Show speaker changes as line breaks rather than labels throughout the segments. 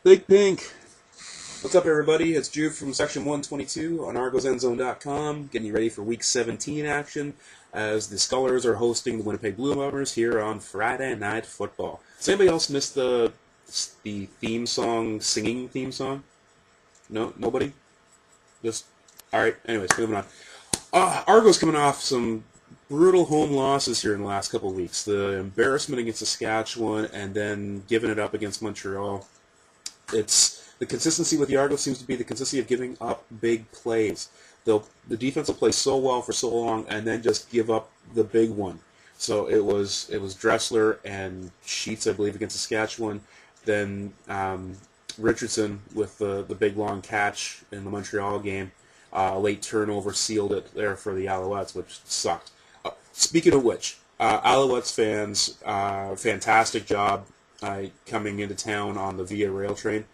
Big Pink. What's up, everybody? It's Jube from Section 122 on ArgosEndzone.com, getting you ready for Week 17 action as the Scullers are hosting the Winnipeg Blue Bombers here on Friday Night Football. Does anybody else miss the theme song, singing theme song? No? Nobody? Just, alright, anyways, moving on. Argos coming off some brutal home losses here in the last couple of weeks. The embarrassment against Saskatchewan and then giving it up against Montreal. It's the consistency with the Argos seems to be the consistency of giving up big plays. The defense will play so well for so long and then just give up the big one. So it was Dressler and Sheets, I believe, against Saskatchewan. Then Richardson with the big long catch in the Montreal game. Late turnover sealed it there for the Alouettes, which sucked. Speaking of which, Alouettes fans, fantastic job coming into town on the Via Rail train.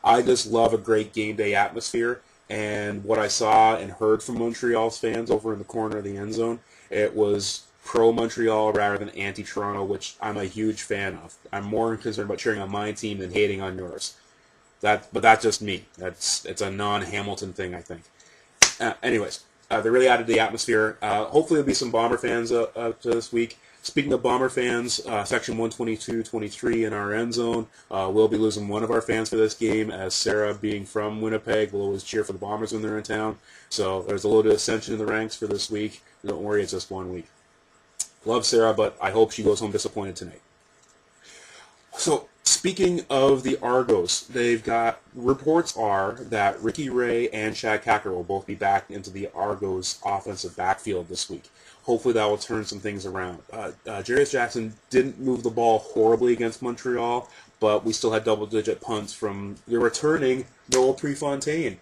I just love a great game day atmosphere, and what I saw and heard from Montreal's fans over in the corner of the end zone, it was pro-Montreal rather than anti-Toronto, which I'm a huge fan of. I'm more concerned about cheering on my team than hating on yours. But that's just me. It's a non-Hamilton thing, I think. Anyways, they really added to the atmosphere. Hopefully there'll be some Bomber fans to this week. Speaking of Bomber fans, Section 122-23 in our end zone, we'll be losing one of our fans for this game, as Sarah, being from Winnipeg, will always cheer for the Bombers when they're in town. So there's a little bit of ascension in the ranks for this week. Don't worry, it's just 1 week. Love Sarah, but I hope she goes home disappointed tonight. So, speaking of the Argos, they've got reports are that Ricky Ray and Chad Kacker will both be back into the Argos offensive backfield this week. Hopefully that will turn some things around. Jarius Jackson didn't move the ball horribly against Montreal, but we still had double-digit punts from the returning Noel Prefontaine.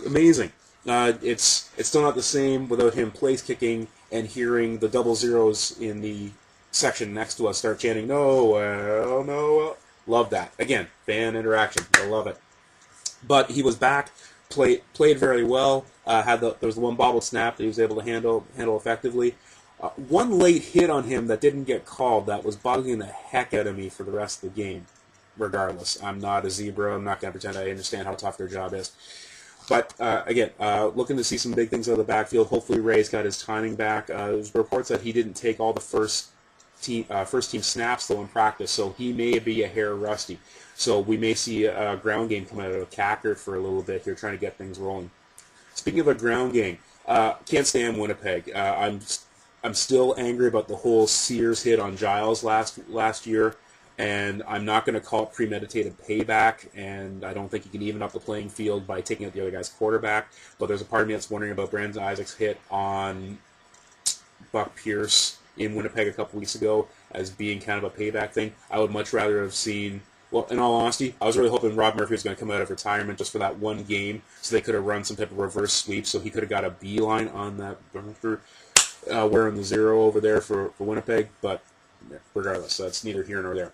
Amazing. It's still not the same without him place kicking and hearing the double zeros in the section next to us start chanting, "No, no." Love that. Again, fan interaction. I love it. But he was back, played very well. There was the one bobbled snap that he was able to handle effectively. One late hit on him that didn't get called that was bothering the heck out of me for the rest of the game. Regardless, I'm not a zebra. I'm not going to pretend I understand how tough their job is. But again, looking to see some big things out of the backfield. Hopefully Ray's got his timing back. There's reports that he didn't take all the first team snaps though in practice, so he may be a hair rusty. So we may see a ground game come out of Kacker for a little bit here, trying to get things rolling. Speaking of a ground game, can't stand Winnipeg. I'm still angry about the whole Sears hit on Giles last year, and I'm not going to call it premeditated payback, and I don't think you can even up the playing field by taking out the other guy's quarterback. But there's a part of me that's wondering about Brandon Isaac's hit on Buck Pierce in Winnipeg a couple weeks ago as being kind of a payback thing. I would much rather have seen, well, in all honesty, I was really hoping Rob Murphy was going to come out of retirement just for that one game so they could have run some type of reverse sweep so he could have got a beeline on that wearing the zero over there for Winnipeg. But regardless, that's neither here nor there.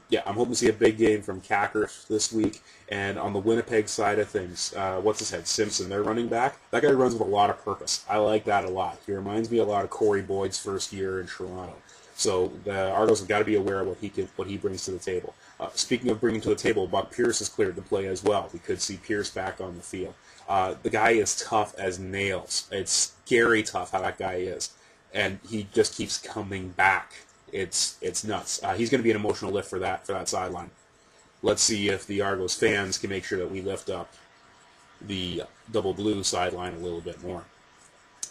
Yeah, I'm hoping to see a big game from Kacker this week. And on the Winnipeg side of things, what's his head? Simpson, their running back. That guy runs with a lot of purpose. I like that a lot. He reminds me a lot of Corey Boyd's first year in Toronto. So the Argos have got to be aware of what he brings to the table. Speaking of bringing to the table, Buck Pierce is cleared to play as well. We could see Pierce back on the field. The guy is tough as nails. It's scary tough how that guy is. And he just keeps coming back. It's nuts. He's going to be an emotional lift for that sideline. Let's see if the Argos fans can make sure that we lift up the double blue sideline a little bit more.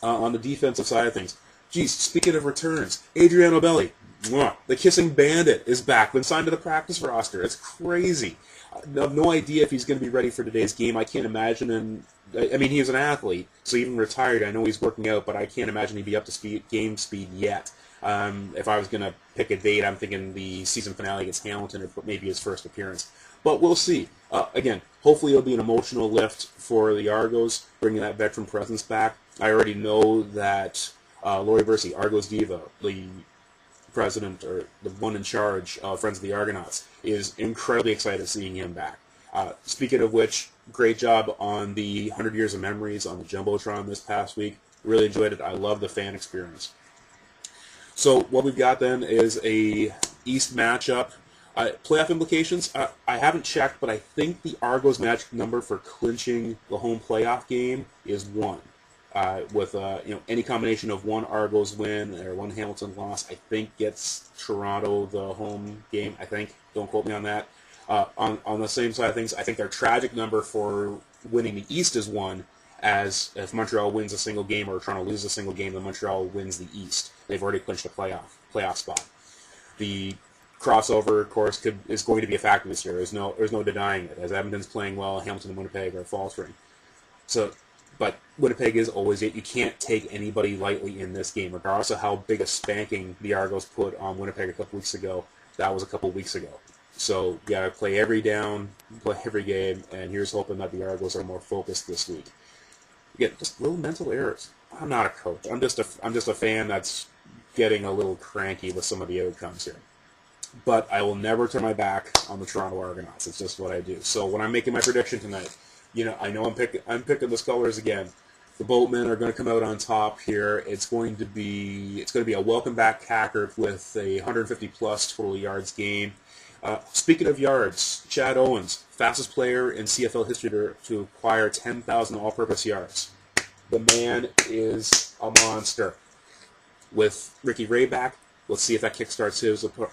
On the defensive side of things, geez, speaking of returns, Adriano Belli, the kissing bandit, is back. Been signed to the practice roster. It's crazy. I have no idea if he's going to be ready for today's game. I can't imagine him. I mean, he was an athlete, so even retired, I know he's working out, but I can't imagine he'd be up to game speed yet. If I was going to pick a date, I'm thinking the season finale against Hamilton, or maybe his first appearance. But we'll see. Again, hopefully it'll be an emotional lift for the Argos, bringing that veteran presence back. I already know that Lori Versii, Argos Diva, the president, or the one in charge of Friends of the Argonauts, is incredibly excited seeing him back. Speaking of which, great job on the 100 Years of Memories on the Jumbotron this past week. Really enjoyed it. I love the fan experience. So what we've got then is a East matchup. Playoff implications, I haven't checked, but I think the Argos magic number for clinching the home playoff game is 1. With any combination of 1 Argos win or 1 Hamilton loss, I think gets Toronto the home game. I think. Don't quote me on that. On the same side of things, I think their tragic number for winning the East is 1. As if Montreal wins a single game or Toronto loses a single game, then Montreal wins the East. They've already clinched a playoff spot. The crossover, of course, is going to be a factor this year. There's no denying it. As Edmonton's playing well, Hamilton and Winnipeg are faltering. But Winnipeg is always it. You can't take anybody lightly in this game, regardless of how big a spanking the Argos put on Winnipeg a couple weeks ago. That was a couple weeks ago. So you got to play every down, play every game, and here's hoping that the Argos are more focused this week. Again, just little mental errors. I'm not a coach. I'm just a fan that's getting a little cranky with some of the outcomes here. But I will never turn my back on the Toronto Argonauts. It's just what I do. So when I'm making my prediction tonight, I know I'm picking the Scullers again. The Boatmen are going to come out on top here. It's going to be a welcome back Hacker with a 150 plus total yards game. Speaking of yards, Chad Owens, fastest player in CFL history to acquire 10,000 all-purpose yards. The man is a monster. With Ricky Ray back, let's see if that kickstarts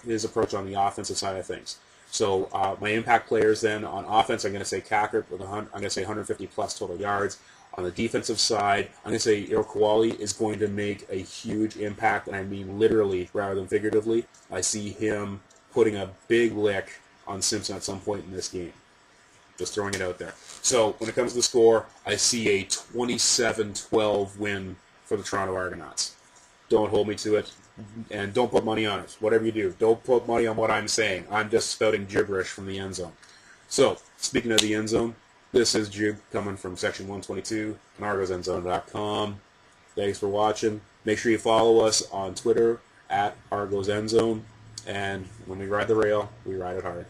his approach on the offensive side of things. So my impact players then on offense, I'm going to say Kackert with I'm going to say 150 plus total yards. On the defensive side, I'm going to say Iroquois is going to make a huge impact, and I mean literally rather than figuratively. I see him putting a big lick on Simpson at some point in this game. Just throwing it out there. So when it comes to the score, I see a 27-12 win for the Toronto Argonauts. Don't hold me to it, and don't put money on it. Whatever you do, don't put money on what I'm saying. I'm just spouting gibberish from the end zone. So, speaking of the end zone, this is Jube coming from Section 122 on ArgosEndzone.com. Thanks for watching. Make sure you follow us on Twitter at ArgosEndzone. And when we ride the rail, we ride it hard.